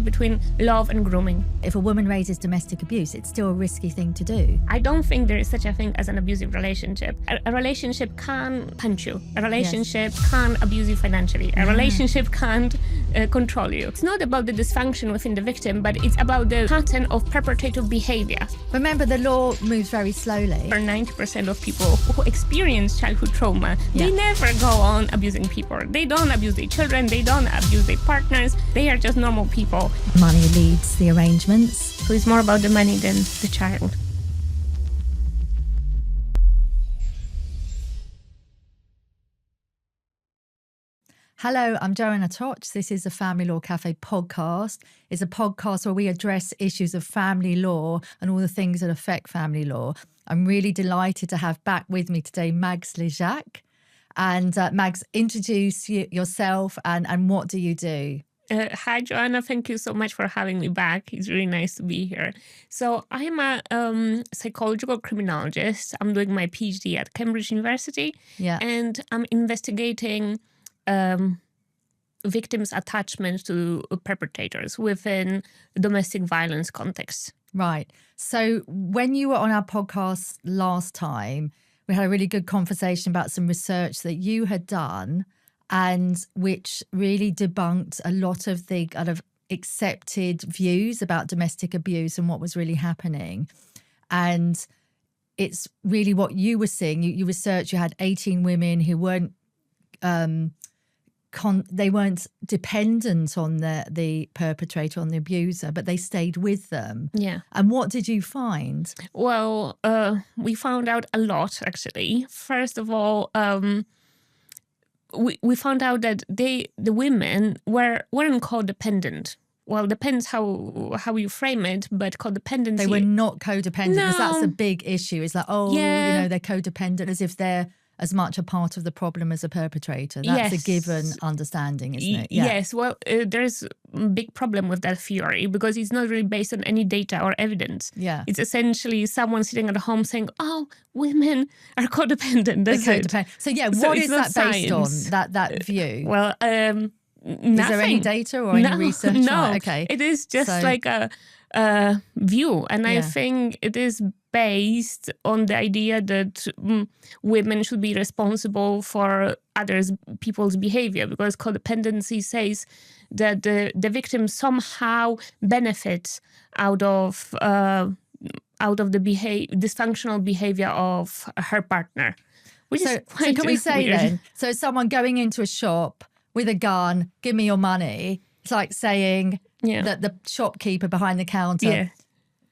between love and grooming. If a woman raises domestic abuse, it's still a risky thing to do. I don't think there is such a thing as an abusive relationship. A relationship can punch you. A relationship can abuse you financially. A relationship can't control you. It's not about the dysfunction within the victim, but it's about the pattern of perpetrator behavior. Remember, the law moves very slowly. For 90% of people who experience childhood trauma, they never go on abusing people. They don't abuse their children, they don't abuse their partners, they are just normal people. Money leads the arrangements. So it's more about the money than the child. Hello, I'm Joanna Toch. This is the Family Law Cafe podcast. It's a podcast where we address issues of family law and all the things that affect family law. I'm really delighted to have back with me today Mags Lesiak. And Mags, introduce yourself and what do you do? Hi, Joanna. Thank you so much for having me back. It's really nice to be here. So I'm a psychological criminologist. I'm doing my PhD at Cambridge University. And I'm investigating victims' attachment to perpetrators within domestic violence context. Right. So when you were on our podcast last time, we had a really good conversation about some research that you had done and which really debunked a lot of the kind of accepted views about domestic abuse and what was really happening. And it's really what you were seeing. You researched, you had 18 women who weren't they weren't dependent on the perpetrator, on the abuser, but they stayed with them. And what did you find? Well, we found out a lot, actually. First of all, we found out that the women weren't codependent. Well, depends how you frame it, but codependency. They were not codependent, because that's a big issue. It's like, they're codependent, as if they're as much a part of the problem as a perpetrator. That's a given understanding, isn't it? Yes. Well, there's a big problem with that theory because it's not really based on any data or evidence. It's essentially someone sitting at home saying, "Oh, women are codependent." That's it. So what is that based on? That view? Well, nothing. Is there any data or any research? No. Right, okay. It is just like a view, and I think it is based on the idea that women should be responsible for people's behavior, because codependency says that the victim somehow benefits out of the dysfunctional behavior of her partner. So can we say weird. then, so someone going into a shop with a gun, give me your money, it's like saying that the shopkeeper behind the counter,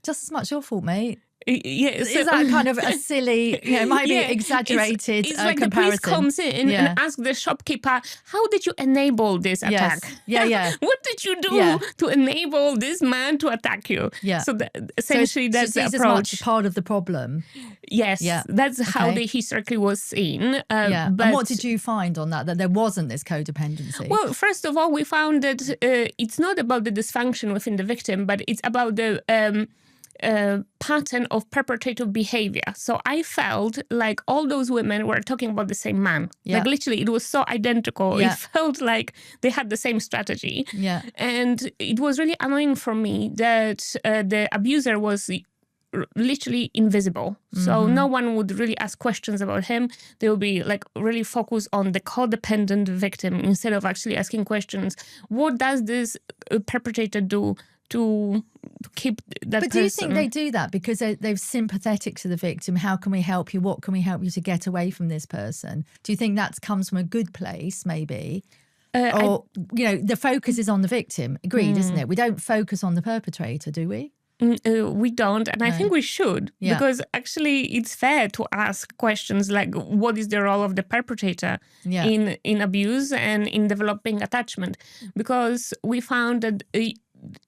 just as much your fault, mate. Is that kind of a silly, it might be exaggerated it's like comparison? The police comes in and asks the shopkeeper, how did you enable this attack? What did you do to enable this man to attack you? So essentially that's the approach. As much part of the problem. Yes, that's how they historically was seen. But and what did you find on that there wasn't this codependency? Well, first of all, we found that it's not about the dysfunction within the victim, but it's about the pattern of perpetrator behavior. So I felt like all those women were talking about the same man. Like literally, it was so identical. It felt like they had the same strategy. And it was really annoying for me that the abuser was literally invisible. So no one would really ask questions about him. They would be like really focused on the codependent victim instead of actually asking questions. What does this perpetrator do to keep that But do you think they do that because they're sympathetic to the victim? How can we help you? What can we help you to get away from this person? Do you think that comes from a good place, maybe? Or, the focus is on the victim. Agreed, isn't it? We don't focus on the perpetrator, do we? We don't, and I think we should, because actually it's fair to ask questions like, what is the role of the perpetrator in abuse and in developing attachment? Because we found that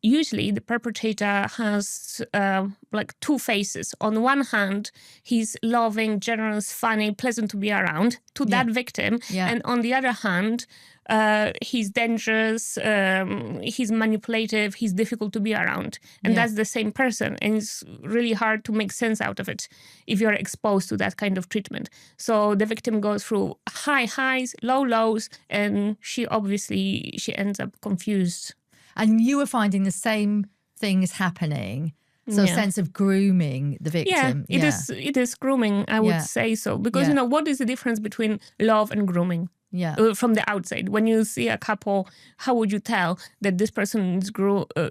usually the perpetrator has like two faces. On one hand, he's loving, generous, funny, pleasant to be around to that victim. And on the other hand, he's dangerous, he's manipulative, he's difficult to be around. And that's the same person. And it's really hard to make sense out of it if you're exposed to that kind of treatment. So the victim goes through high highs, low lows, and she ends up confused. And you were finding the same things happening. So a sense of grooming the victim. Yeah, it is grooming, I would say so. Because, what is the difference between love and grooming? Yeah. From the outside, when you see a couple, how would you tell that this person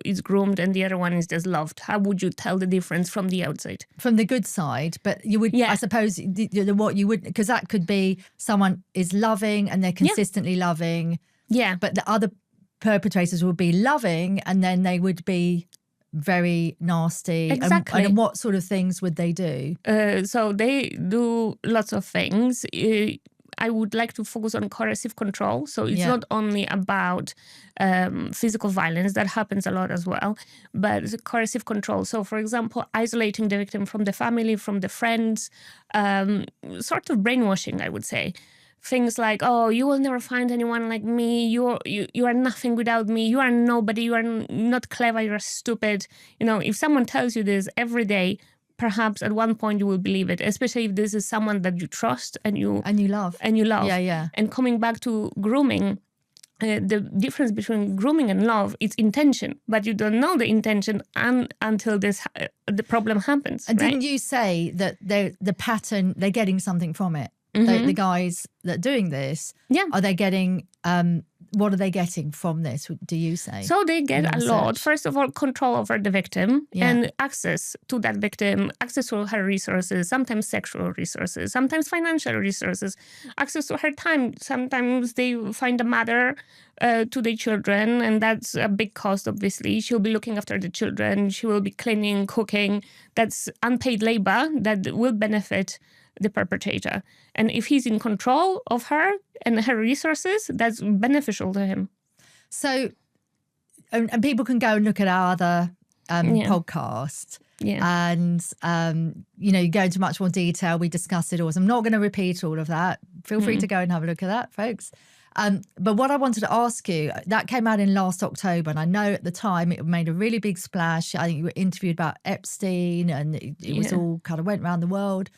is groomed and the other one is just loved? How would you tell the difference from the outside? From the good side, but you would, I suppose, what you would, because that could be someone is loving and they're consistently loving. Yeah. But the other perpetrators would be loving and then they would be very nasty. Exactly. And what sort of things would they do? So they do lots of things. I would like to focus on coercive control. So it's not only about physical violence, that happens a lot as well, but coercive control. So, for example, isolating the victim from the family, from the friends, sort of brainwashing, I would say. Things like, oh, you will never find anyone like me. You are nothing without me. You are nobody. You are not clever. You are stupid. If someone tells you this every day, perhaps at one point you will believe it, especially if this is someone that you trust and you love. Yeah. And coming back to grooming, the difference between grooming and love is intention, but you don't know the intention until the problem happens. And right? didn't you say that the pattern, they're getting something from it? The guys that are doing this, are they getting, what are they getting from this, do you say? So they get a lot. First of all, control over the victim and access to that victim, access to her resources, sometimes sexual resources, sometimes financial resources, access to her time. Sometimes they find a mother to the children, and that's a big cost, obviously. She'll be looking after the children. She will be cleaning, cooking. That's unpaid labor that will benefit the perpetrator. And if he's in control of her and her resources, that's beneficial to him. So, and people can go and look at our other podcast. Yeah. And, you go into much more detail. We discuss it all. So I'm not going to repeat all of that. Feel free to go and have a look at that, folks. But what I wanted to ask you, that came out in last October, and I know at the time it made a really big splash. I think you were interviewed about Epstein, and it was all kind of went around the world.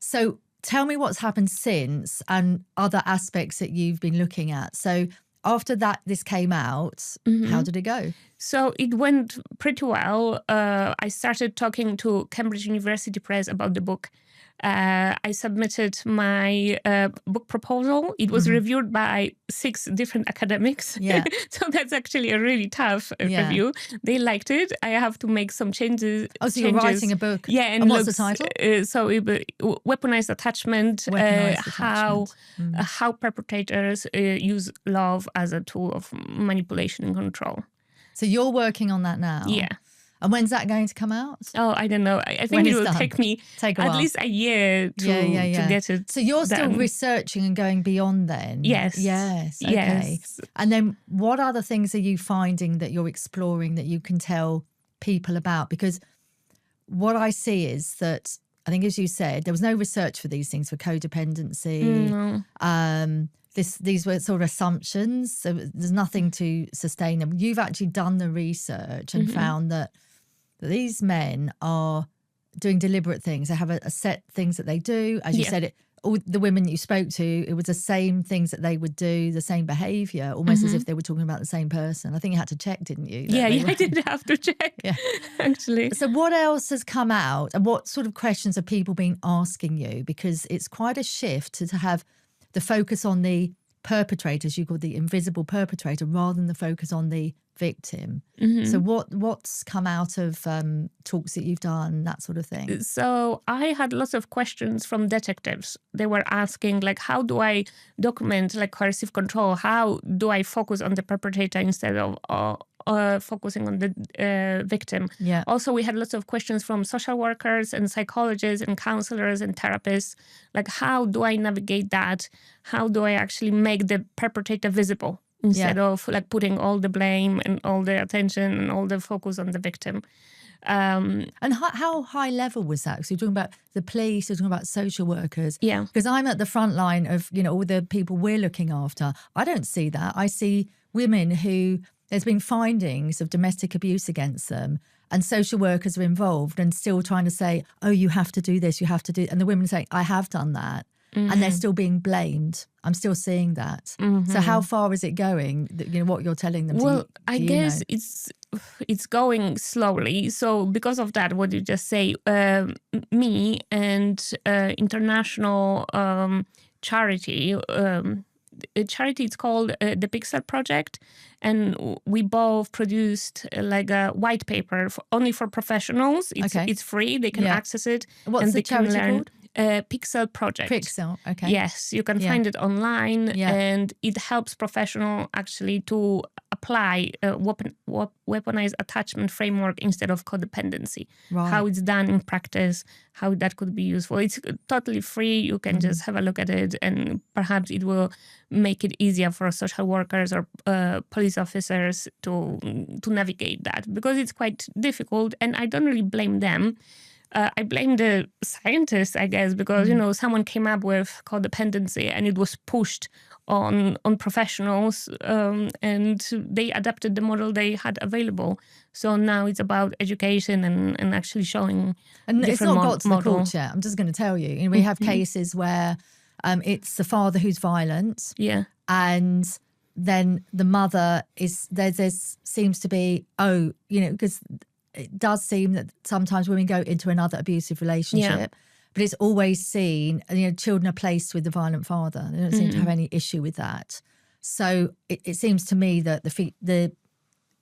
So tell me what's happened since and other aspects that you've been looking at. So after this came out, how did it go? So it went pretty well. I started talking to Cambridge University Press about the book. I submitted my book proposal. It was reviewed by 6 different academics. Yeah. So that's actually a really tough review. They liked it. I have to make some changes. Oh, so you're writing a book. Yeah. And what's the title? So weaponized attachment, how perpetrators use love as a tool of manipulation and control. So you're working on that now? Yeah. And when's that going to come out? Oh, I don't know. I think it will take me at least a year to get it. So you're still researching and going beyond then? Yes. Okay. Yes. And then what other things are you finding that you're exploring that you can tell people about? Because what I see is that, I think as you said, there was no research for these things, for codependency. These were sort of assumptions. So there's nothing to sustain them. You've actually done the research and found that these men are doing deliberate things. They have a set things that they do. As you said, all the women you spoke to, it was the same things that they would do, the same behaviour, almost as if they were talking about the same person. I think you had to check, didn't you? I did have to check, actually. So what else has come out, and what sort of questions have people been asking you? Because it's quite a shift to have the focus on the perpetrators, you call the invisible perpetrator, rather than the focus on the victim. So what's come out of talks that you've done, that sort of thing? So I had lots of questions from detectives. They were asking, like, how do I document coercive control? How do I focus on the perpetrator instead of focusing on the victim? Yeah. Also, we had lots of questions from social workers and psychologists and counselors and therapists. Like, how do I navigate that? How do I actually make the perpetrator visible instead of putting all the blame and all the attention and all the focus on the victim? And how high level was that? So you're talking about the police, you're talking about social workers. Yeah. Because I'm at the front line of, all the people we're looking after. I don't see that. I see women who there's been findings of domestic abuse against them, and social workers are involved and still trying to say, oh, you have to do this, you have to do, and the women say, I have done that. and they're still being blamed. I'm still seeing that. So how far is it going? What you're telling them? Well, I guess it's going slowly. So because of that, what you just say, me and international charity. A charity, it's called the Pixel Project, and we both produced like a white paper only for professionals. It's free; they can access it. What's and the charity called? Pixel Project. Pixel, okay. Yes, you can find it online, and it helps professionals actually to apply a weaponized attachment framework instead of codependency. Right. How it's done in practice, how that could be useful. It's totally free. You can just have a look at it, and perhaps it will make it easier for social workers or police officers to navigate that, because it's quite difficult, and I don't really blame them. I blame the scientists, I guess, because, someone came up with codependency and it was pushed on professionals, and they adapted the model they had available. So now it's about education and actually showing and different it's not got to the court yet. I'm just going to tell you. We have cases where it's the father who's violent. Yeah. And then the mother is, there seems to be, because it does seem that sometimes women go into another abusive relationship, but it's always seen, children are placed with the violent father. They don't seem to have any issue with that. So it seems to me that the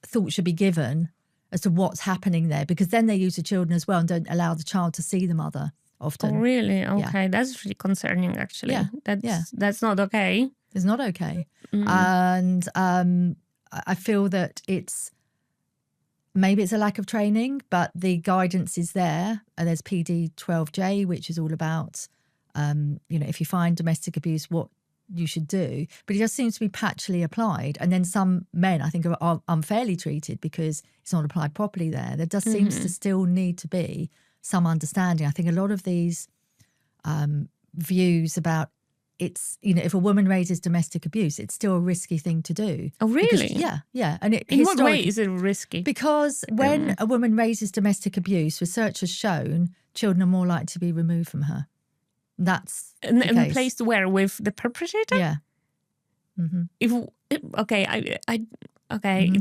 thought should be given as to what's happening there, because then they use the children as well and don't allow the child to see the mother often. Oh, really? Okay. That's really concerning, actually. That's not okay. It's not okay. And I feel that maybe it's a lack of training, but the guidance is there. And there's PD 12J, which is all about, if you find domestic abuse, what you should do. But it just seems to be patchily applied. And then some men, I think, are unfairly treated because it's not applied properly there. There just seems to still need to be some understanding. I think a lot of these views about if a woman raises domestic abuse, it's still a risky thing to do. Oh, really? Because, yeah. And in what way is it risky? Because when a woman raises domestic abuse, research has shown children are more likely to be removed from her. That's and placed where? With the perpetrator? Yeah. It's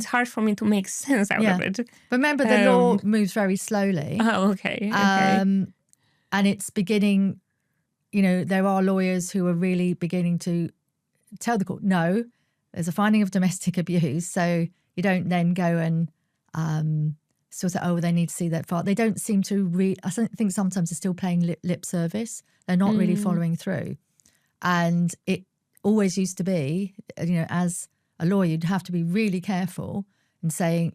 hard for me to make sense out of it. But remember, the law moves very slowly. Oh, okay. And it's beginning. There are lawyers who are really beginning to tell the court, no, there's a finding of domestic abuse. So you don't then go and sort of, they need to see that far. They don't seem to I think sometimes they're still playing lip service. They're not really following through. And it always used to be, as a lawyer, you'd have to be really careful in saying,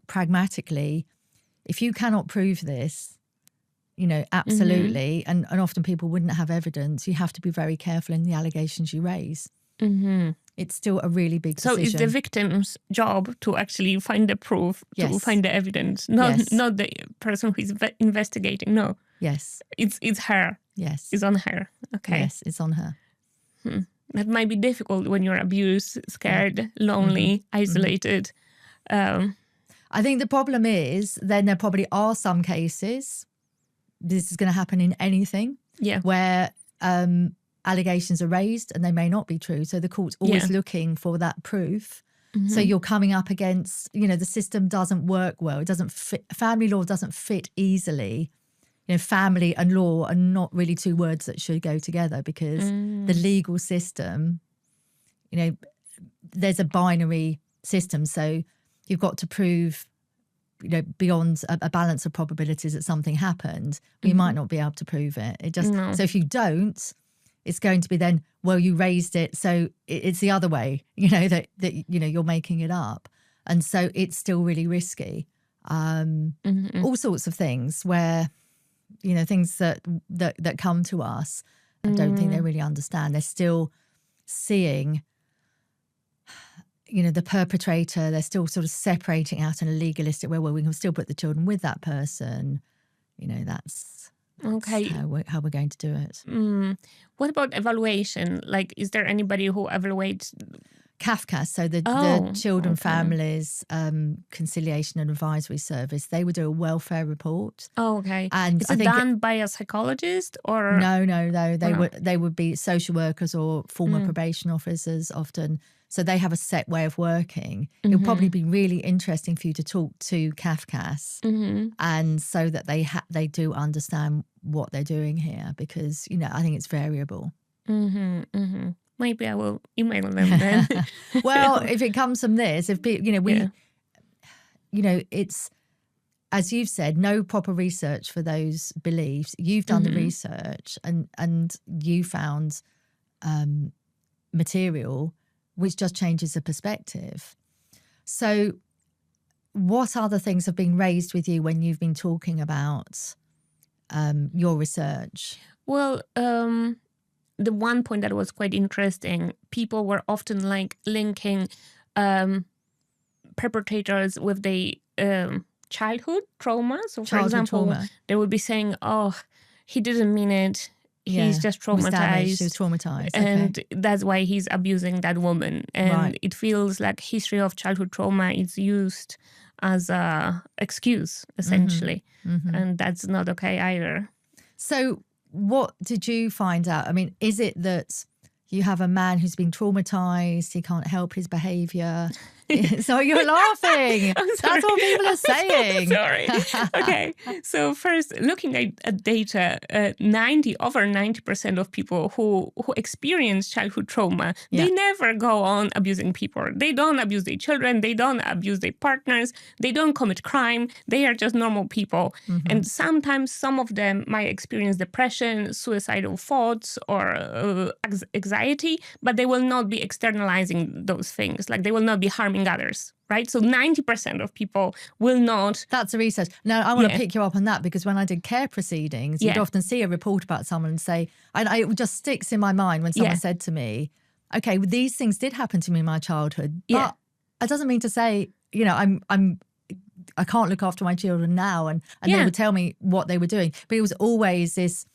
pragmatically, if you cannot prove this, absolutely. And often people wouldn't have evidence. You have to be very careful in the allegations you raise. It's still a really big decision. So it's the victim's job to actually find the proof, to find the evidence, not the person who is investigating. No. Yes. It's her. Yes. It's on her. Okay. Yes, it's on her. That might be difficult when you're abused, scared, lonely, isolated. I think the problem is then there probably are some cases, this is going to happen in anything, where allegations are raised and they may not be true. So the court's always looking for that proof. So you're coming up against, the system doesn't work well. It doesn't fit. Family law doesn't fit easily. Family and law are not really two words that should go together, because the legal system, there's a binary system. So you've got to prove, beyond a balance of probabilities that something happened, but you might not be able to prove it. So if you don't, it's going to be then, well, you raised it, so it's the other way, that you're making it up. And so it's still really risky. All sorts of things where, things that come to us, I don't think they really understand. They're still seeing, the perpetrator, they're still sort of separating out in a legalistic way, well, we can still put the children with that person. That's how we're going to do it. What about evaluation? Like, is there anybody who evaluates CAFCAS, so the Children Families Conciliation and Advisory Service, they would do a welfare report. Oh, okay. And is it done by a psychologist or? No. They would be social workers or former probation officers often. So they have a set way of working. It would probably be really interesting for you to talk to CAFCAS, and so that they do understand what they're doing here, because I think it's variable. Maybe I will email them then. Well, if it comes from this, if it's, as you've said, no proper research for those beliefs. You've done the research and you found material which just changes the perspective. So what other things have been raised with you when you've been talking about your research? Well, the one point that was quite interesting, people were often linking perpetrators with the childhood trauma. So, for example, they would be saying, "Oh, he didn't mean it. He's just traumatized. He was traumatized, and that's why he's abusing that woman." And it feels like history of childhood trauma is used as a excuse, essentially, and that's not okay either. So, what did you find out? I mean, is it that you have a man who's been traumatized, he can't help his behavior? So you're laughing. That's what people are saying. Sorry. Okay. So first, looking at data, over 90% of people who experience childhood trauma, they never go on abusing people. They don't abuse their children. They don't abuse their partners. They don't commit crime. They are just normal people. And sometimes some of them might experience depression, suicidal thoughts, or anxiety, but they will not be externalizing those things. Like they will not be harming others, right? So 90% of people will not. That's the research. Now, I want to pick you up on that, because when I did care proceedings, you'd often see a report about someone and say, and it just sticks in my mind when someone said to me, okay, well, these things did happen to me in my childhood, but it doesn't mean to say, I can't look after my children now. And they would tell me what they were doing. But it was always this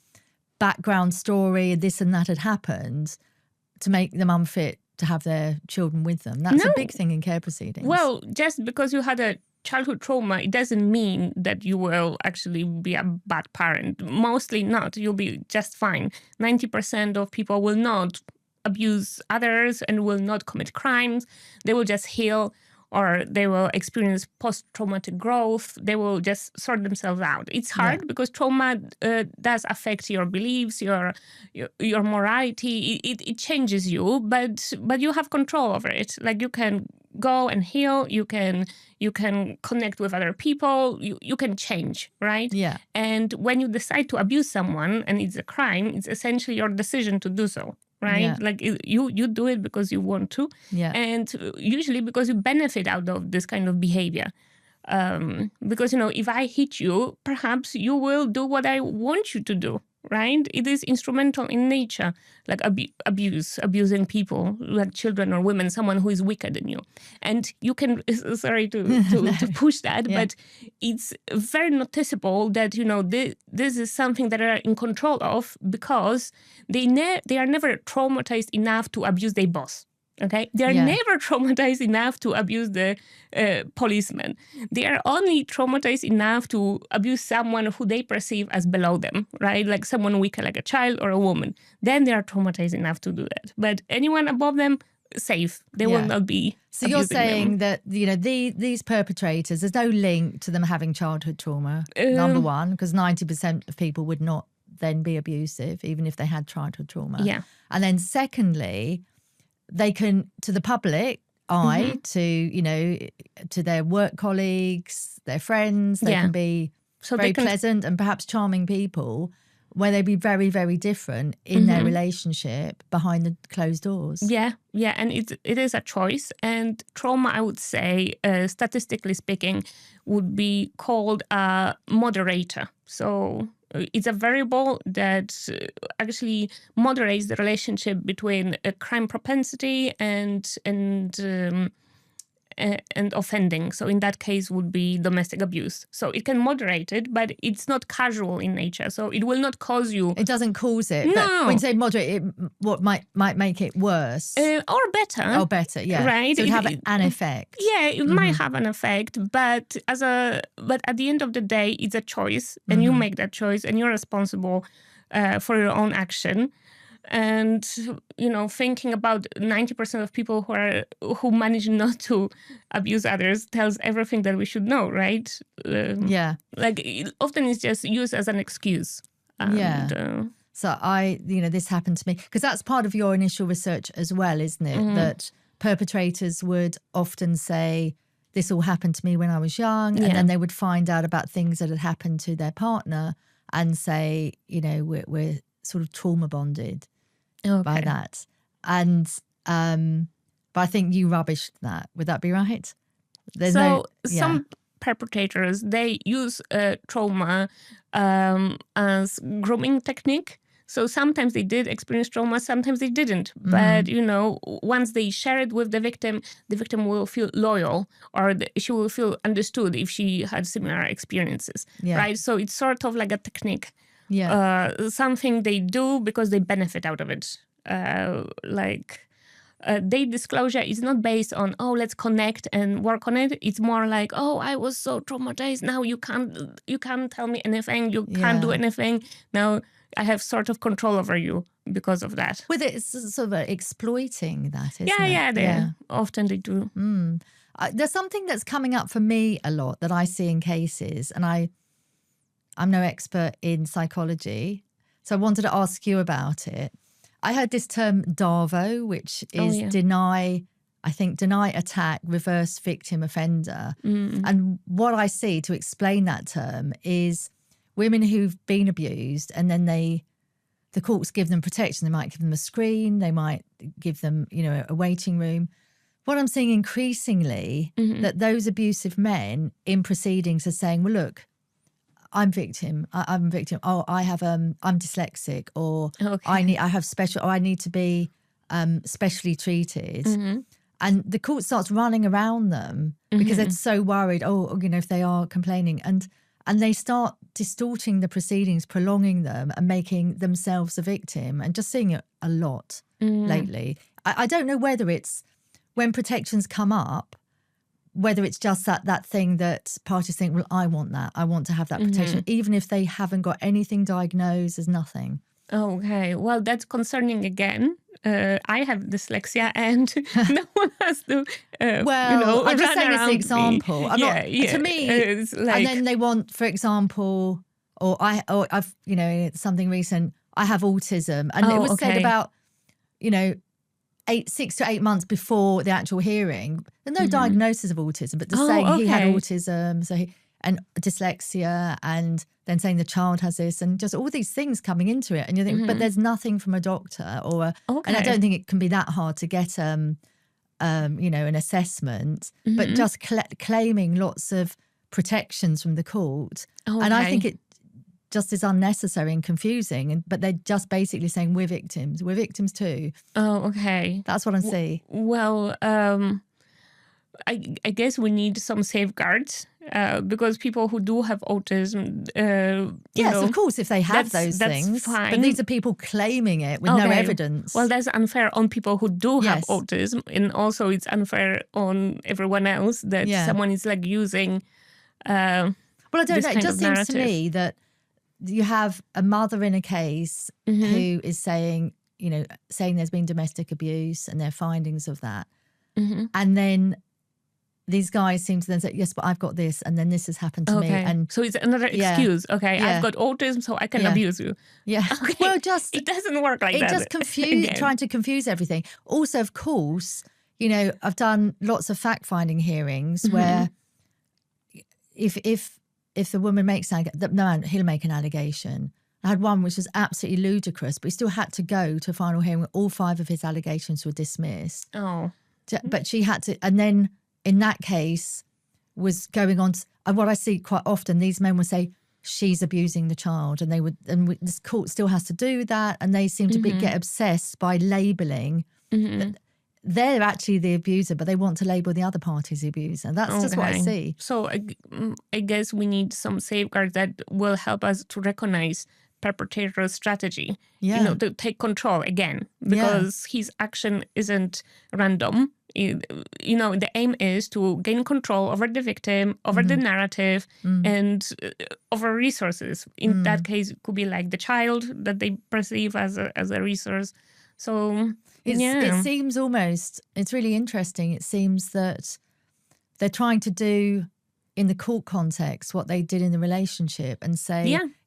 background story, this and that had happened to make them unfit to have their children with them. That's a big thing in care proceedings. Well, just because you had a childhood trauma, it doesn't mean that you will actually be a bad parent. Mostly not. You'll be just fine. 90% of people will not abuse others and will not commit crimes. They will just heal, or they will experience post-traumatic growth. They will just sort themselves out. It's hard because trauma does affect your beliefs, your morality. It changes you, but you have control over it. Like you can go and heal. You can connect with other people. You can change, right? Yeah. And when you decide to abuse someone and it's a crime, it's essentially your decision to do so. Right? Yeah. Like you do it because you want to. Yeah. And usually because you benefit out of this kind of behavior. Because, if I hit you, perhaps you will do what I want you to do. Right? It is instrumental in nature, like abusing people, like children or women, someone who is weaker than you. And you can, sorry to push that, but it's very noticeable that, this is something that they are in control of, because they are never traumatized enough to abuse their boss. Okay, they are never traumatized enough to abuse the policeman. They are only traumatized enough to abuse someone who they perceive as below them, right? Like someone weaker, like a child or a woman. Then they are traumatized enough to do that. But anyone above them, safe. They will not be. So you're saying that these perpetrators, there's no link to them having childhood trauma. Number one, because 90% of people would not then be abusive, even if they had childhood trauma. Yeah. And then secondly, they can, to the public eye, to their work colleagues, their friends, they can be very pleasant and perhaps charming people, where they'd be very, very different in their relationship behind the closed doors. Yeah, and it is a choice. And trauma, I would say, statistically speaking, would be called a moderator. So it's a variable that actually moderates the relationship between a crime propensity and and offending. So in that case would be domestic abuse. So it can moderate it, but it's not casual in nature. So it will not cause you. It doesn't cause it. No. But when you say moderate, what might make it worse? Or better. Oh, better, yeah. Right. So it would have an effect. Yeah, it might have an effect, but at the end of the day, it's a choice, and you make that choice, and you're responsible for your own action. And thinking about 90% of people who manage not to abuse others tells everything that we should know, right? Often it's just used as an excuse. So this happened to me, because that's part of your initial research as well, isn't it? That perpetrators would often say, this all happened to me when I was young, and then they would find out about things that had happened to their partner and say, we're sort of trauma bonded by that. And but I think you rubbished that. Would that be right? Some perpetrators, they use trauma as grooming technique. So sometimes they did experience trauma, sometimes they didn't. But, once they share it with the victim will feel loyal, or she will feel understood if she had similar experiences, right? So it's sort of like a technique. Something they do because they benefit out of it. Their disclosure is not based on, let's connect and work on it. It's more like, I was so traumatized. Now you can't tell me anything. You can't do anything. Now I have sort of control over you because of that. With it, it's sort of exploiting that, isn't it? Yeah. Often they do. There's something that's coming up for me a lot that I see in cases, and I'm no expert in psychology, so I wanted to ask you about it. I heard this term DARVO, which is deny attack, reverse victim offender. And what I see to explain that term is women who've been abused, and then the courts give them protection. They might give them a screen, they might give them, a waiting room. What I'm seeing increasingly, that those abusive men in proceedings are saying, well, look, I'm victim. I'm a victim. I'm dyslexic, or I need to be specially treated. And the court starts running around them because they're so worried, if they are complaining. And they start distorting the proceedings, prolonging them, and making themselves a victim, and just seeing it a lot lately. I don't know whether it's when protections come up, whether it's just that thing that parties think, well, I want that. I want to have that protection, even if they haven't got anything diagnosed, there's nothing. Okay, well, that's concerning again. I have dyslexia, and no one has to. I'm just saying as an example. To me, it's like, and then they want, for example, I've something recent. I have autism, and it was said about 6 to 8 months before the actual hearing. There's no diagnosis of autism, but just saying he had autism, and dyslexia, and then saying the child has this, and just all these things coming into it. And you think, but there's nothing from a doctor, and I don't think it can be that hard to get, an assessment, but just claiming lots of protections from the court. And I think it just is unnecessary and confusing. But they're just basically saying, we're victims too. Oh, okay. That's what I see. Well, I guess we need some safeguards because people who do have autism, of course, if they have those things, fine. But these are people claiming it with no evidence. Well, that's unfair on people who do have autism, and also it's unfair on everyone else that someone is using. Well, I don't know. It just seems to me that you have a mother in a case who is saying there's been domestic abuse and there are findings of that, and then these guys seem to then say, yes, but I've got this, and then this has happened to me. And so it's another excuse. Okay, I've got autism, so I can abuse you. Yeah. Okay. Well, it doesn't work like that. It just trying to confuse everything. Also, of course, I've done lots of fact-finding hearings where if the woman makes the man, he'll make an allegation. I had one which was absolutely ludicrous, but he still had to go to a final hearing where all 5 of his allegations were dismissed. But she had to, and then in that case was going on to, and what I see quite often, these men would say, she's abusing the child, and this court still has to do that, and they seem to get obsessed by labelling. they're actually the abuser, but they want to label the other party as the abuser. That's just what I see. So I guess we need some safeguards that will help us to recognize perpetrator strategy, to take control again, because his action isn't random. The aim is to gain control over the victim, over the narrative, and over resources. In that case, it could be like the child that they perceive as a resource. So it seems almost, it's really interesting. It seems that they're trying to do in the court context what they did in the relationship and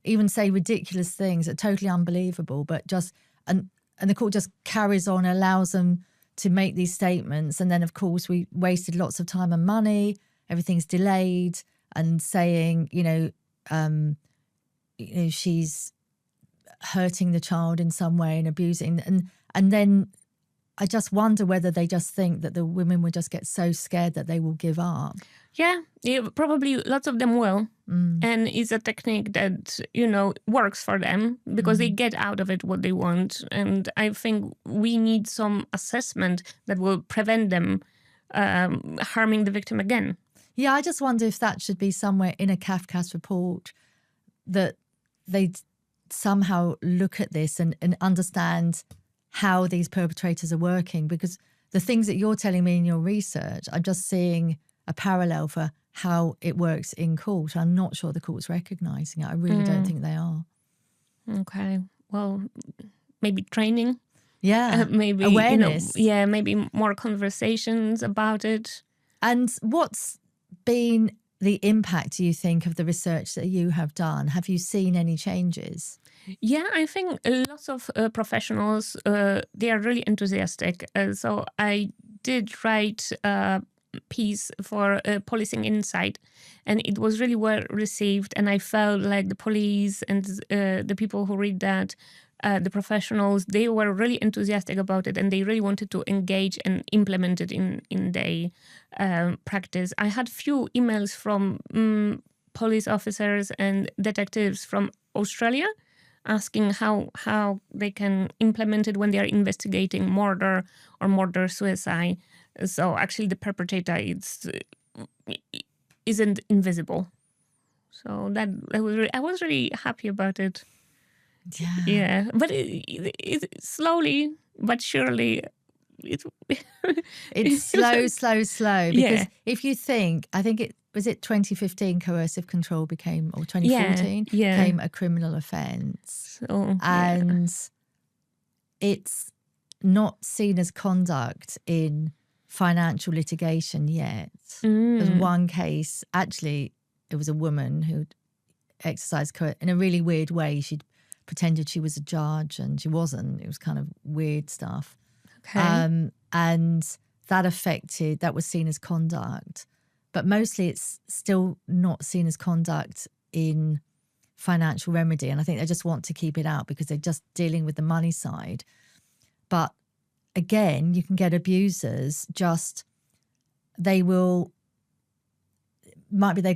even say ridiculous things that are totally unbelievable, but just, and the court just carries on, allows them to make these statements. And then, of course, we wasted lots of time and money. Everything's delayed, and saying, she's hurting the child in some way and abusing. And then I just wonder whether they just think that the women will just get so scared that they will give up. Yeah, probably lots of them will. And it's a technique that, works for them because they get out of it what they want. And I think we need some assessment that will prevent them harming the victim again. Yeah, I just wonder if that should be somewhere in a Kafka's report, that they somehow look at this and understand how these perpetrators are working. Because the things that you're telling me in your research, I'm just seeing a parallel for how it works in court. I'm not sure the court's recognising it. I really don't think they are. Okay. Well, maybe training. Yeah. Maybe awareness. Maybe more conversations about it. And what's been the impact, do you think, of the research that you have done? Have you seen any changes? Yeah, I think lots of professionals, they are really enthusiastic. So I did write a piece for Policing Insight, and it was really well received. And I felt like the police and the people who read that, the professionals, they were really enthusiastic about it, and they really wanted to engage and implement it in their practice. I had few emails from police officers and detectives from Australia asking how they can implement it when they are investigating murder or murder-suicide. So actually the perpetrator isn't invisible. So I was really happy about it. Yeah. But it slowly but surely it's slow. Because if you think, I think was it 2015 coercive control became, or 2014 became a criminal offence. And it's not seen as conduct in financial litigation yet. There's one case, actually, it was a woman who exercised in a really weird way. She'd pretended she was a judge and she wasn't. It was kind of weird stuff. Okay. And that was seen as conduct. But mostly it's still not seen as conduct in financial remedy. And I think they just want to keep it out because they're just dealing with the money side. But again, you can get abusers they've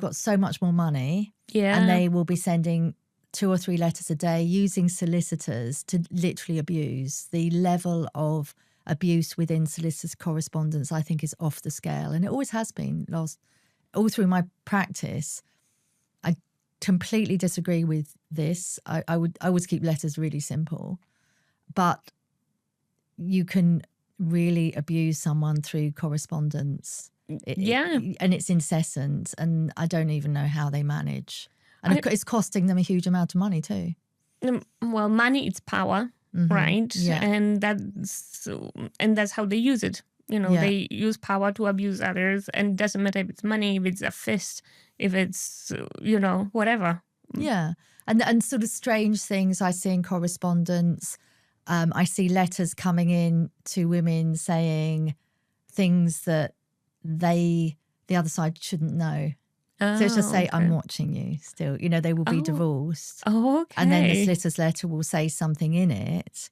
got so much more money, and they will be sending 2 or 3 letters a day using solicitors to literally abuse. The level of abuse within solicitors' correspondence, I think, is off the scale, and it always has been. All through my practice, I completely disagree with this. I would always keep letters really simple, but you can really abuse someone through correspondence. And it's incessant, and I don't even know how they manage. And it's costing them a huge amount of money too. Well, money is power, right? Yeah. And that's how they use it. They use power to abuse others, and it doesn't matter if it's money, if it's a fist, if it's, whatever. Yeah. And sort of strange things I see in correspondence. I see letters coming in to women saying things that the other side shouldn't know. So it's just say, I'm watching you still. They will be divorced. Oh, okay. And then the solicitor's letter will say something in it,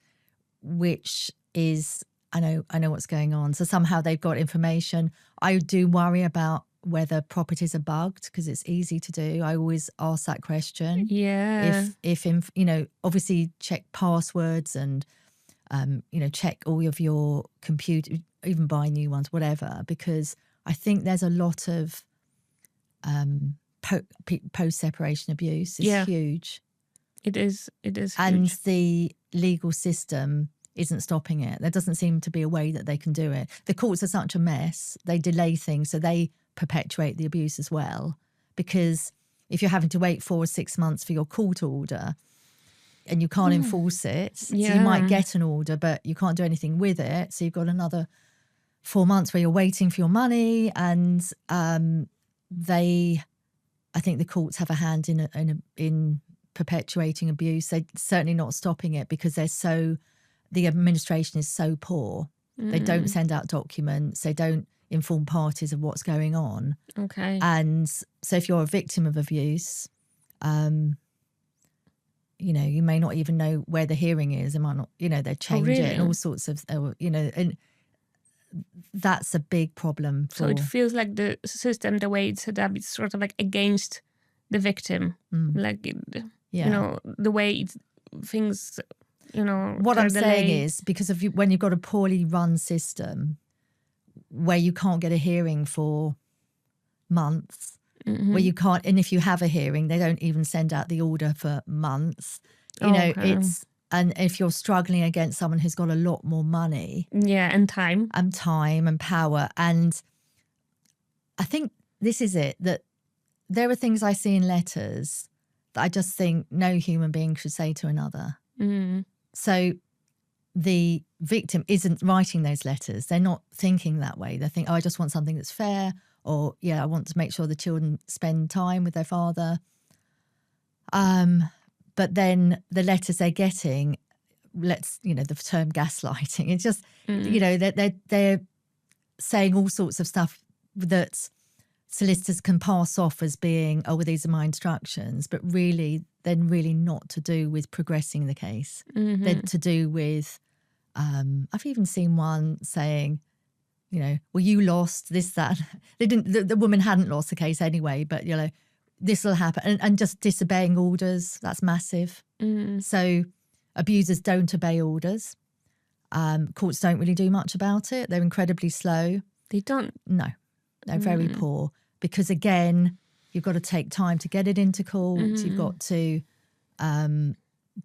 which is, I know what's going on. So somehow they've got information. I do worry about whether properties are bugged, because it's easy to do. I always ask that question. Yeah. If obviously check passwords and, check all of your computer. even buy new ones, whatever, because I think there's a lot of post-separation abuse is huge. It is huge. And the legal system isn't stopping it. There doesn't seem to be a way that they can do it. The courts are such a mess. They delay things, so they perpetuate the abuse as well. Because if you're having to wait 4 or 6 months for your court order and you can't enforce it, so you might get an order, but you can't do anything with it. So you've got another 4 months where you're waiting for your money, and I think the courts have a hand in perpetuating abuse. They're certainly not stopping it because the administration is so poor. They don't send out documents. They don't inform parties of what's going on. Okay. And so if you're a victim of abuse, you may not even know where the hearing is. It might not, they change it and all sorts of, and that's a big problem. So it feels like the system, the way it's set up, it's sort of like against the victim. The way things, What I'm saying is, because when you've got a poorly run system where you can't get a hearing for months, where you can't, and if you have a hearing, they don't even send out the order for months. And if you're struggling against someone who's got a lot more money. And time. And time and power. And I think this is it, that there are things I see in letters that I just think no human being should say to another. So the victim isn't writing those letters. They're not thinking that way. They think, I just want something that's fair, or, I want to make sure the children spend time with their father. But then the letters they're getting, the term gaslighting, it's just, they're saying all sorts of stuff that solicitors can pass off as being, well, these are my instructions, but really, then really not to do with progressing the case. They're to do with, I've even seen one saying, well, you lost this, that. They didn't. The woman hadn't lost the case anyway, but this will happen, and just disobeying orders. That's massive. So abusers don't obey orders. Courts don't really do much about it. They're incredibly slow. They don't. No, they're very poor, because again, you've got to take time to get it into court. You've got to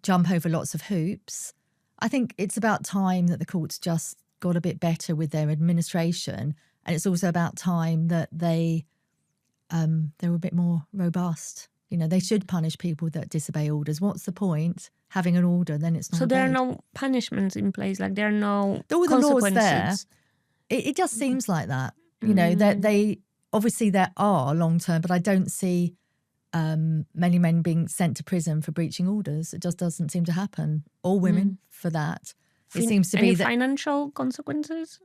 jump over lots of hoops. I think it's about time that the courts just got a bit better with their administration, and it's also about time that they were a bit more robust. They should punish people that disobey orders. What's the point having an order? Then it's not. So there are no punishments in place. Like there are no all the consequences. Laws there. It just seems like that. They obviously there are long term, but I don't see many men being sent to prison for breaching orders. It just doesn't seem to happen. Or women for that. It seems to be that financial consequences.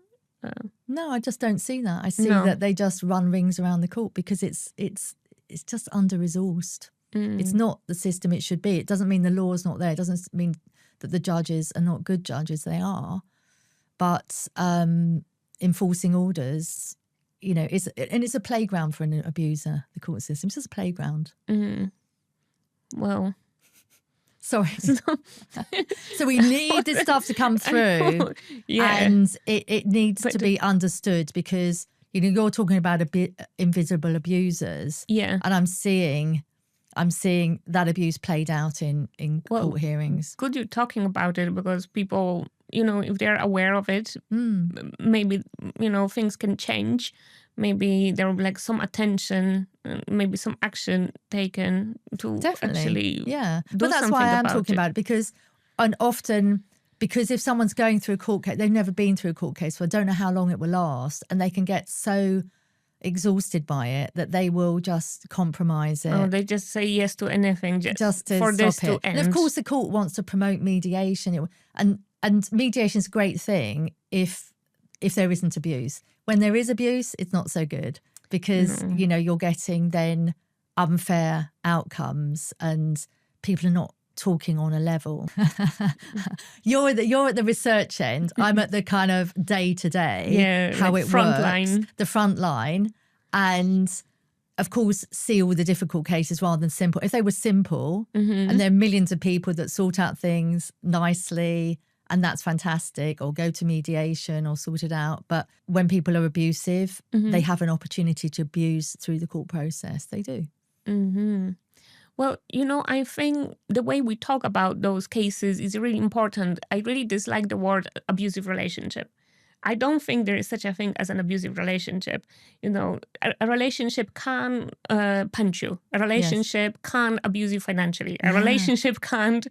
No, I just don't see that. I see that they just run rings around the court because it's just under-resourced. It's not the system it should be. It doesn't mean the law's not there. It doesn't mean that the judges are not good judges. They are. But enforcing orders, it's a playground for an abuser, the court system. It's just a playground. Well... Sorry. So we need this stuff to come through, and it needs to be understood, because you're talking about invisible abusers, and I'm seeing that abuse played out in court hearings. Good you're talking about it, because people, if they're aware of it, maybe things can change. Maybe there will be some attention, maybe some action taken to actually do but that's why I'm talking about it, because if someone's going through a court case, they've never been through a court case, so I don't know how long it will last, and they can get so exhausted by it that they will just compromise it. Oh, they just say yes to anything just to for this to end. And of course the court wants to promote mediation, and mediation is a great thing if there isn't abuse. When there is abuse, it's not so good, because you're getting then unfair outcomes and people are not talking on a level. You're at the research end. I'm at the kind of day to day, how it works, the front line, and of course see all the difficult cases rather than simple. If they were simple, and there are millions of people that sort out things nicely and that's fantastic, or go to mediation or sort it out. But when people are abusive, they have an opportunity to abuse through the court process. They do. Well, I think the way we talk about those cases is really important. I really dislike the word abusive relationship. I don't think there is such a thing as an abusive relationship. A relationship can punch you. A relationship can abuse you financially. A relationship can't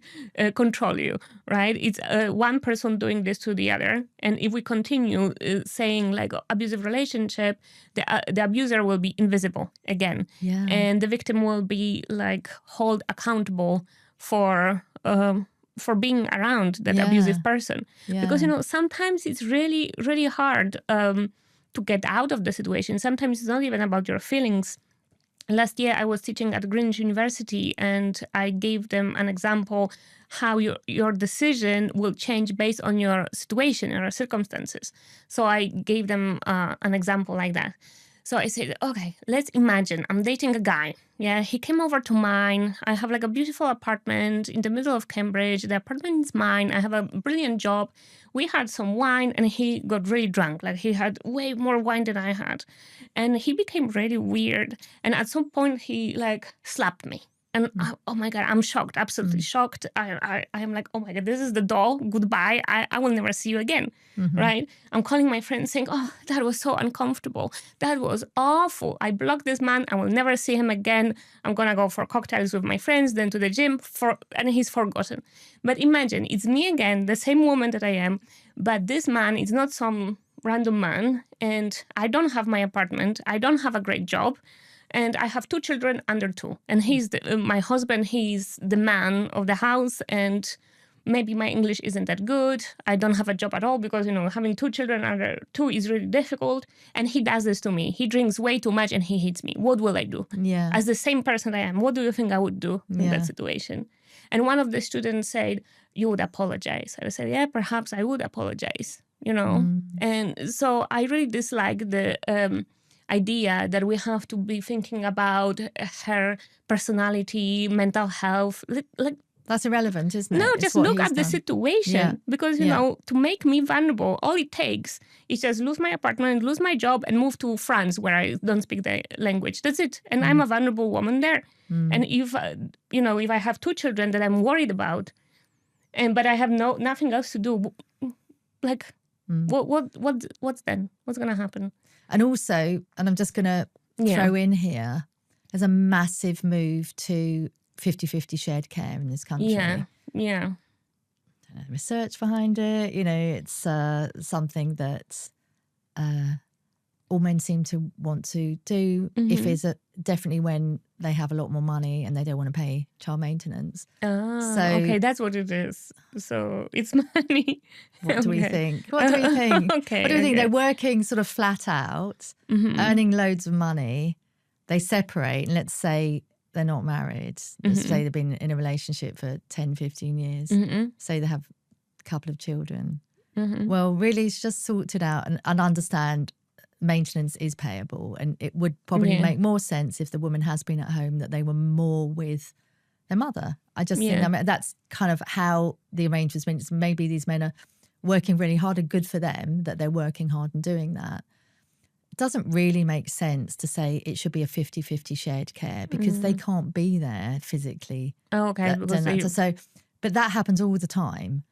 control you, right? It's one person doing this to the other. And if we continue saying like abusive relationship, the abuser will be invisible again. Yeah. And the victim will be like held accountable for being around that abusive person. Because, sometimes it's really, really hard to get out of the situation. Sometimes it's not even about your feelings. Last year, I was teaching at Greenwich University, and I gave them an example how your decision will change based on your situation or circumstances. So I gave them an example like that. So I said, okay, let's imagine I'm dating a guy. Yeah, he came over to mine. I have like a beautiful apartment in the middle of Cambridge. The apartment is mine. I have a brilliant job. We had some wine and he got really drunk. Like he had way more wine than I had. And he became really weird. And at some point he like slapped me. And oh my God, I'm shocked, absolutely shocked. I am like, oh my God, this is the doll. Goodbye. I will never see you again, right? I'm calling my friends saying, oh, that was so uncomfortable. That was awful. I blocked this man. I will never see him again. I'm going to go for cocktails with my friends, then to the gym, and he's forgotten. But imagine, it's me again, the same woman that I am, but this man is not some random man, and I don't have my apartment. I don't have a great job. And I have 2 children under 2. And he's my husband, he's the man of the house. And maybe my English isn't that good. I don't have a job at all because, having 2 children under 2 is really difficult. And he does this to me. He drinks way too much and he hits me. What will I do? Yeah. As the same person I am, what do you think I would do in that situation? And one of the students said, you would apologize. I said, yeah, perhaps I would apologize, And so I really dislike the idea that we have to be thinking about her personality, mental health. Like that's irrelevant, isn't it? No, just look at the situation. Because, to make me vulnerable, all it takes is just lose my apartment, lose my job, and move to France where I don't speak the language. That's it. And I'm a vulnerable woman there. And if, if I have 2 children that I'm worried about, but I have nothing else to do, like, what's then? What's going to happen? And also, and I'm just going to throw in here, there's a massive move to 50-50 shared care in this country. Yeah. Research behind it, it's something that all men seem to want to do if it's definitely when they have a lot more money and they don't want to pay child maintenance. Okay, that's what it is. So it's money. What do we think? What do we think? What do we think? They're working sort of flat out, earning loads of money. They separate, and let's say they're not married. Let's say they've been in a relationship for 10, 15 years. Say they have a couple of children. Well, really, it's just sort it out and understand maintenance is payable, and it would probably make more sense if the woman has been at home that they were more with their mother. I just think that's kind of how the arrangement's been. Maybe these men are working really hard, and good for them that they're working hard and doing that. It doesn't really make sense to say it should be a 50-50 shared care because they can't be there physically. Oh, okay. But that happens all the time.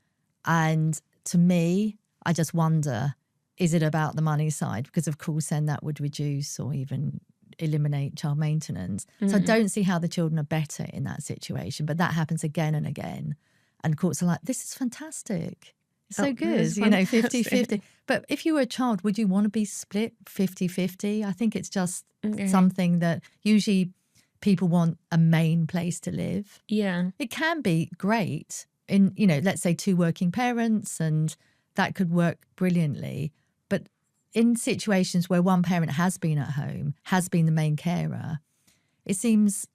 And to me, I just wonder, is it about the money side? Because of course then that would reduce or even eliminate child maintenance. So I don't see how the children are better in that situation, but that happens again and again. And courts are like, this is fantastic. It's so good, 50-50. But if you were a child, would you want to be split 50-50? I think it's just something that usually people want a main place to live. Yeah. It can be great in, let's say 2 working parents, and that could work brilliantly. But in situations where one parent has been at home, has been the main carer, it seems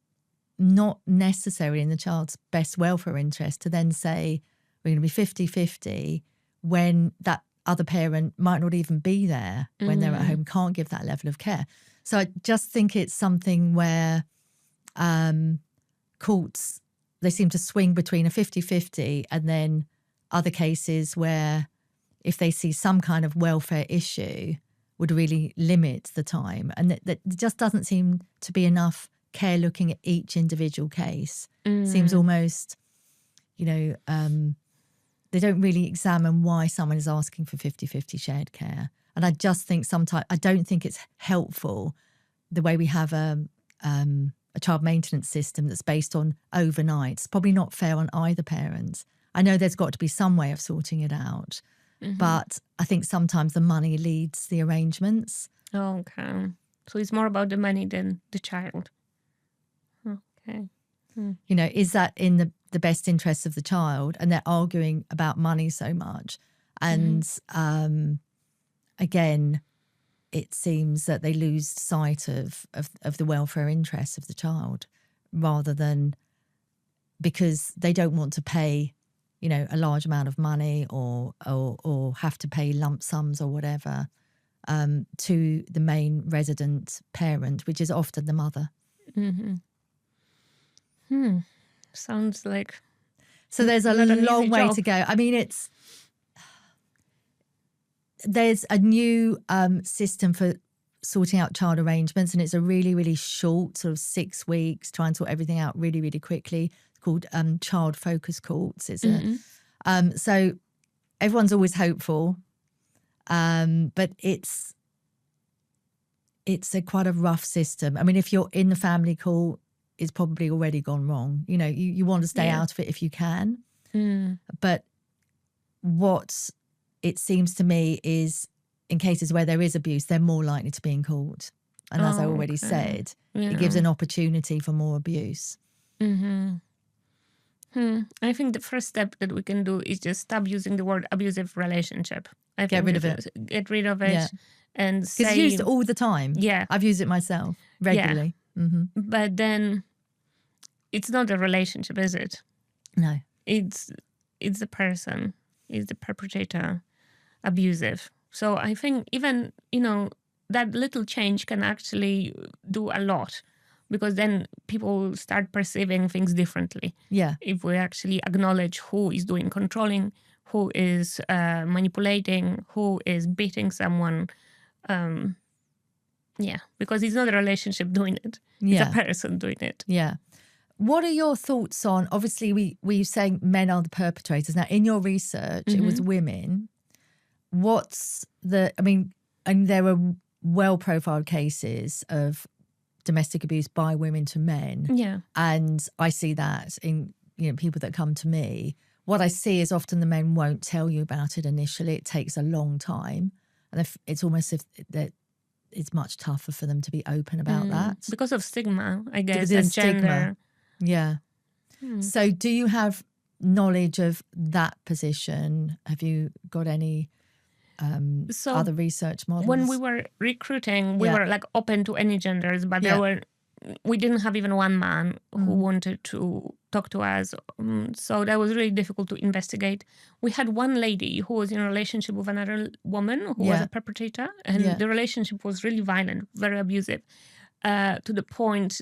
not necessary in the child's best welfare interest to then say we're going to be 50-50 when that other parent might not even be there when they're at home, can't give that level of care. So I just think it's something where courts, they seem to swing between a 50-50 and then other cases where if they see some kind of welfare issue would really limit the time. And that just doesn't seem to be enough care looking at each individual case. Seems almost, they don't really examine why someone is asking for 50-50 shared care. And I just think sometimes, I don't think it's helpful the way we have a child maintenance system that's based on overnight. It's probably not fair on either parent. I know there's got to be some way of sorting it out. But I think sometimes the money leads the arrangements. Okay. So it's more about the money than the child. Okay. Is that in the best interest of the child? And they're arguing about money so much. And again, it seems that they lose sight of the welfare interests of the child, rather than because they don't want to pay a large amount of money or have to pay lump sums or whatever to the main resident parent, which is often the mother. Sounds like... So there's a long way to go. I mean, there's a new system for sorting out child arrangements, and it's a really, really short, sort of 6 weeks, try and sort everything out really, really quickly. Called child focus courts. It's so everyone's always hopeful, but it's quite a rough system. I mean, if you're in the family court, it's probably already gone wrong. You want to stay out of it if you can. But what it seems to me is, in cases where there is abuse, they're more likely to be in court. And as I already said, it gives an opportunity for more abuse. I think the first step that we can do is just stop using the word abusive relationship. Get rid of it. Get rid of it. And say... Because it's used all the time. Yeah. I've used it myself regularly. But then it's not a relationship, is it? No. It's the person, it's the perpetrator, abusive. So I think even, that little change can actually do a lot. Because then people start perceiving things differently. Yeah. If we actually acknowledge who is doing controlling, who is manipulating, who is beating someone. Because it's not a relationship doing it. It's a person doing it. Yeah. What are your thoughts on, obviously we're saying men are the perpetrators. Now in your research, it was women. And there were well-profiled cases of domestic abuse by women to men. Yeah. And I see that in people that come to me. What I see is often the men won't tell you about it initially. It takes a long time. And it's almost that it's much tougher for them to be open about that. Because of stigma, I guess, and gender. Yeah. So do you have knowledge of that position? Have you got any other research models? When we were recruiting, we were like open to any genders, but we didn't have even one man who wanted to talk to us. So that was really difficult to investigate. We had one lady who was in a relationship with another woman who was a perpetrator, and the relationship was really violent, very abusive, to the point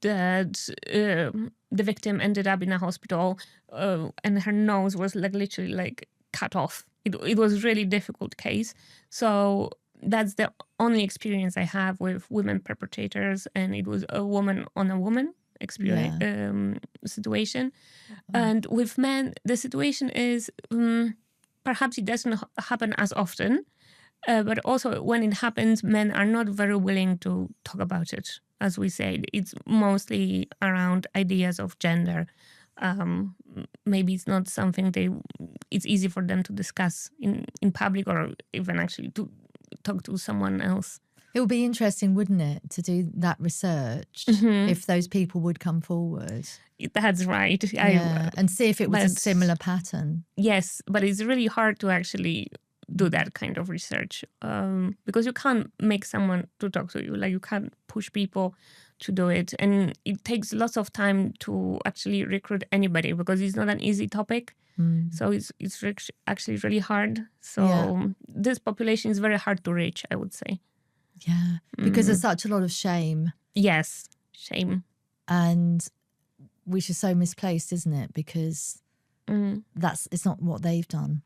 that the victim ended up in a hospital and her nose was literally cut off. It was a really difficult case. So that's the only experience I have with women perpetrators, and it was a woman on a woman experience situation. And with men, the situation is perhaps it doesn't happen as often, but also when it happens, men are not very willing to talk about it. As we said, it's mostly around ideas of gender. Maybe it's not something it's easy for them to discuss in public, or even actually to talk to someone else. It would be interesting, wouldn't it, to do that research if those people would come forward. That's right. And see if it was a similar pattern. Yes, but it's really hard to actually do that kind of research because you can't make someone to talk to you. You can't push people to do it. And it takes lots of time to actually recruit anybody because it's not an easy topic. So it's actually really hard. So this population is very hard to reach, I would say. Yeah, because there's such a lot of shame. Yes, shame. And which is so misplaced, isn't it? Because it's not what they've done.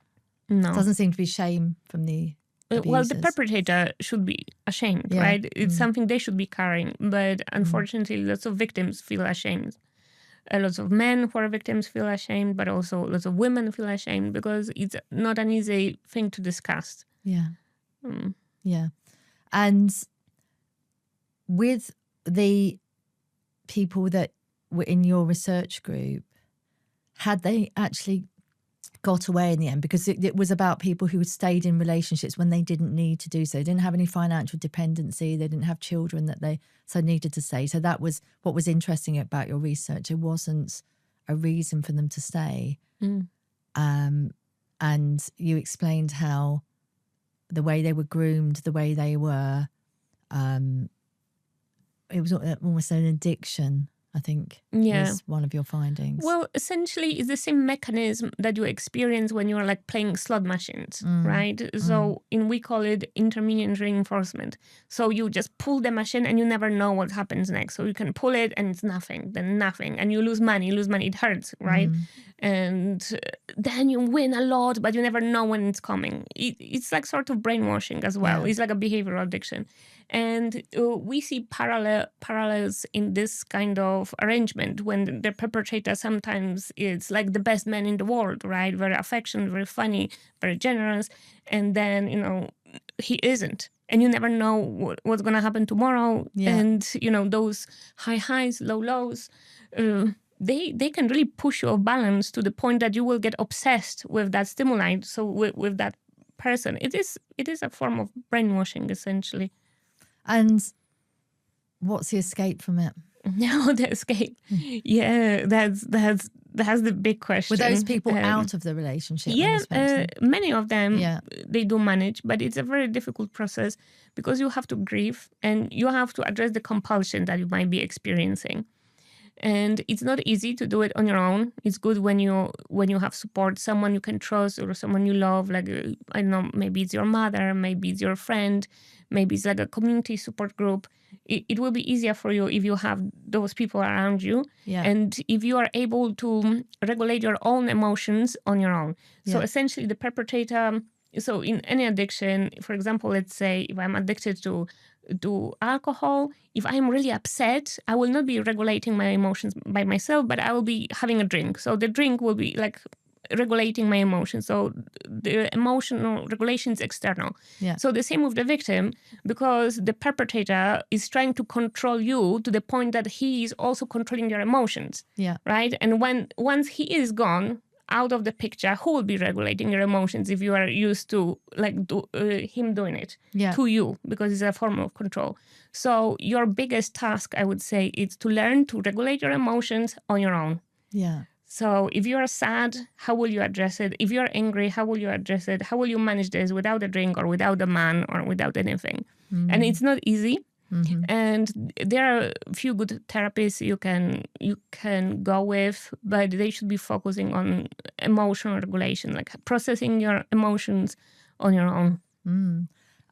No. It doesn't seem to be shame from the abusers. Well, the perpetrator should be ashamed, right? It's something they should be carrying. But unfortunately, lots of victims feel ashamed. Lots of men who are victims feel ashamed, but also lots of women feel ashamed because it's not an easy thing to discuss. Yeah. Yeah. And with the people that were in your research group, had they actually got away in the end? Because it was about people who stayed in relationships when they didn't need to do so. They didn't have any financial dependency. They didn't have children that they so needed to stay. So that was what was interesting about your research. It wasn't a reason for them to stay. And you explained how the way they were groomed, the way they were, it was almost an addiction, I think, was one of your findings. Well, essentially, it's the same mechanism that you experience when you're like playing slot machines, right? So we call it intermittent reinforcement. So you just pull the machine and you never know what happens next. So you can pull it and it's nothing, then nothing. And you lose money, it hurts, right? And then you win a lot, but you never know when it's coming. It's like sort of brainwashing as well. It's like a behavioral addiction. And we see parallels in this kind of arrangement when the perpetrator sometimes is like the best man in the world, right? Very affectionate, very funny, very generous. And then, he isn't. And you never know what's going to happen tomorrow. And, those high highs, low lows, they can really push you off balance to the point that you will get obsessed with that stimuli. So with that person, it is a form of brainwashing, essentially. And what's the escape from it? No, the escape. Yeah, that's the big question. Were those people out of the relationship? Yeah, many of them, they do manage, but it's a very difficult process because you have to grieve and you have to address the compulsion that you might be experiencing. And it's not easy to do it on your own. It's good when you have support, someone you can trust or someone you love, like, I don't know, maybe it's your mother, maybe it's your friend, maybe it's like a community support group. It will be easier for you if you have those people around you. And if you are able to regulate your own emotions on your own. So essentially the perpetrator, so in any addiction, for example, let's say if I'm addicted to alcohol, if I'm really upset, I will not be regulating my emotions by myself, but I will be having a drink. So the drink will be like regulating my emotions. So the emotional regulation is external. So the same with the victim, because the perpetrator is trying to control you to the point that he is also controlling your emotions. Right? And once he is gone out of the picture, who will be regulating your emotions if you are used to him doing it to you, because it's a form of control. So your biggest task, I would say, is to learn to regulate your emotions on your own. So if you are sad, how will you address it? If you're angry, how will you address it? How will you manage this without a drink or without a man or without anything? And it's not easy. And there are a few good therapists you can go with, but they should be focusing on emotional regulation, like processing your emotions on your own.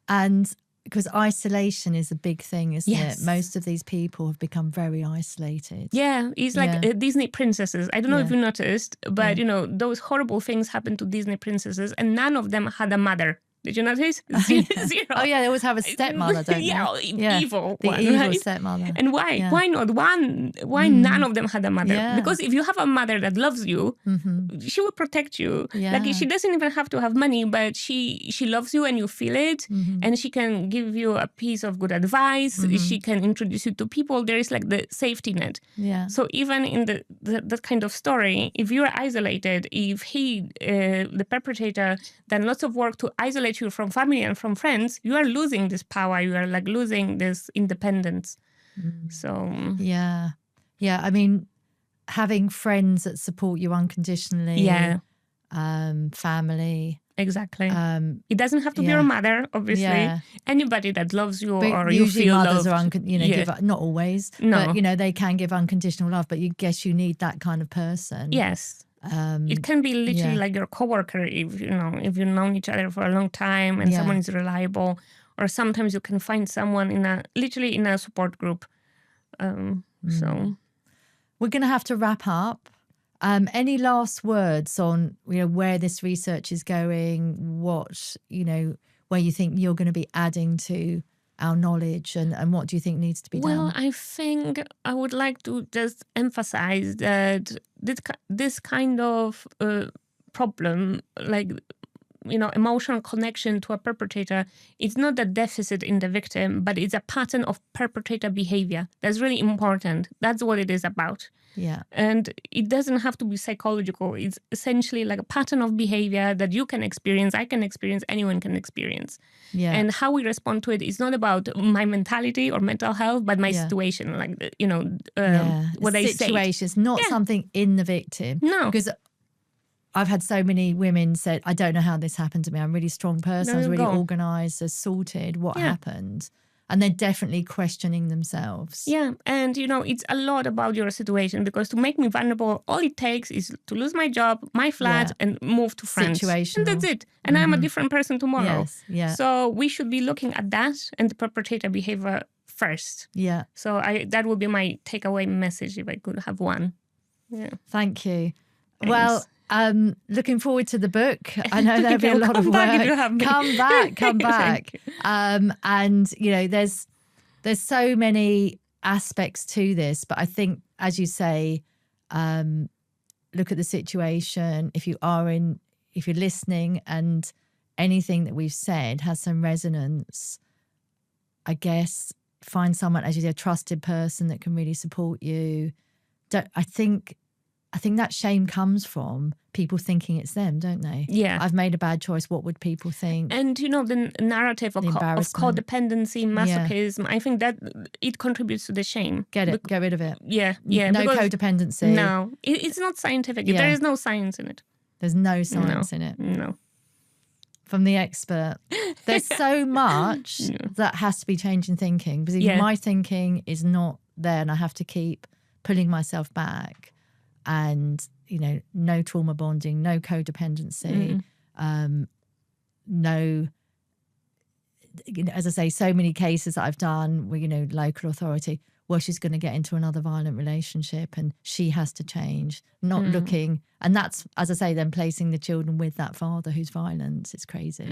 And because isolation is a big thing, isn't it? Most of these people have become very isolated. Yeah, it's like Disney princesses. I don't know if you noticed, but those horrible things happened to Disney princesses, and none of them had a mother. Did you notice? Zero. Oh yeah, they always have a stepmother, don't they? Evil the one, evil right? stepmother. And why? Why not one? Why none of them had a mother? Because if you have a mother that loves you, she will protect you. Like she doesn't even have to have money, but she loves you and you feel it, and she can give you a piece of good advice. She can introduce you to people. There is like the safety net. So even in that kind of story, if you're isolated, if the perpetrator, done lots of work to isolate you from family and from friends, you are losing this power. You are like losing this independence. So I mean, having friends that support you unconditionally, family, exactly. It doesn't have to be your mother, obviously. Anybody that loves you, but or you feel mothers loved. are give, not always, but they can give unconditional love. But you guess you need that kind of person. Yes. It can be literally like your coworker if you've known each other for a long time and someone is reliable, or sometimes you can find someone in a support group. So we're going to have to wrap up. Any last words on, where this research is going, what, where you think you're going to be adding to our knowledge, and what do you think needs to be done? Well, I think I would like to just emphasize that this kind of problem, like, emotional connection to a perpetrator, it's not a deficit in the victim, but it's a pattern of perpetrator behavior. That's really important. That's what it is about. Yeah. And it doesn't have to be psychological. It's essentially like a pattern of behavior that you can experience, I can experience, anyone can experience. Yeah. And how we respond to it is not about my mentality or mental health, but my situation, like, what I say. Situations, not something in the victim. No. Because I've had so many women said, I don't know how this happened to me. I'm a really strong person. I was really organised, sorted. What happened? And they're definitely questioning themselves. Yeah. And, it's a lot about your situation, because to make me vulnerable, all it takes is to lose my job, my flat, and move to France. Situational. And that's it. And I'm a different person tomorrow. Yes. Yeah. So we should be looking at that and the perpetrator behavior first. Yeah. So that would be my takeaway message if I could have one. Yeah. Thank you. Thanks. Well, looking forward to the book. I know there'll be a lot of work. Come back. And there's so many aspects to this, but I think, as you say, look at the situation. If you're listening and anything that we've said has some resonance, I guess find someone, as you say, a trusted person that can really support you. I think that shame comes from people thinking it's them, don't they? Yeah. I've made a bad choice. What would people think? And, the narrative of codependency, masochism, I think that it contributes to the shame. Get rid of it. Yeah. No codependency. No. It's not scientific. There is no science in it. There's no science in it. No. From the expert. There's so much that has to be changing thinking, because my thinking is not there, and I have to keep pulling myself back. And, no trauma bonding, no codependency, no, as I say, so many cases that I've done where, local authority, well, she's going to get into another violent relationship and she has to change, not looking. And that's, as I say, then placing the children with that father who's violent. It's crazy.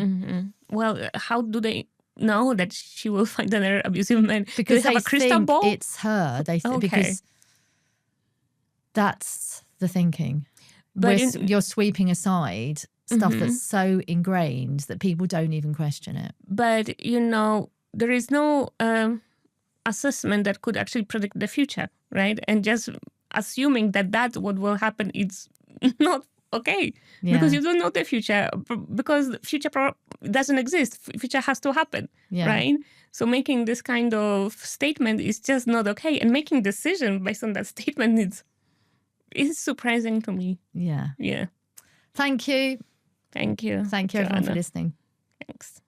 Well, how do they know that she will find another abusive man? Because they have a crystal ball? It's her. Because that's the thinking. But you're sweeping aside stuff that's so ingrained that people don't even question it. But, there is no assessment that could actually predict the future, right? And just assuming that that's what will happen, it's not okay. Yeah. Because you don't know the future, because the future doesn't exist. Future has to happen, right? So making this kind of statement is just not okay. And making decision based on that statement is surprising to me. Yeah. Yeah. Thank you. Thank you. Thank you, everyone, for listening. Thanks.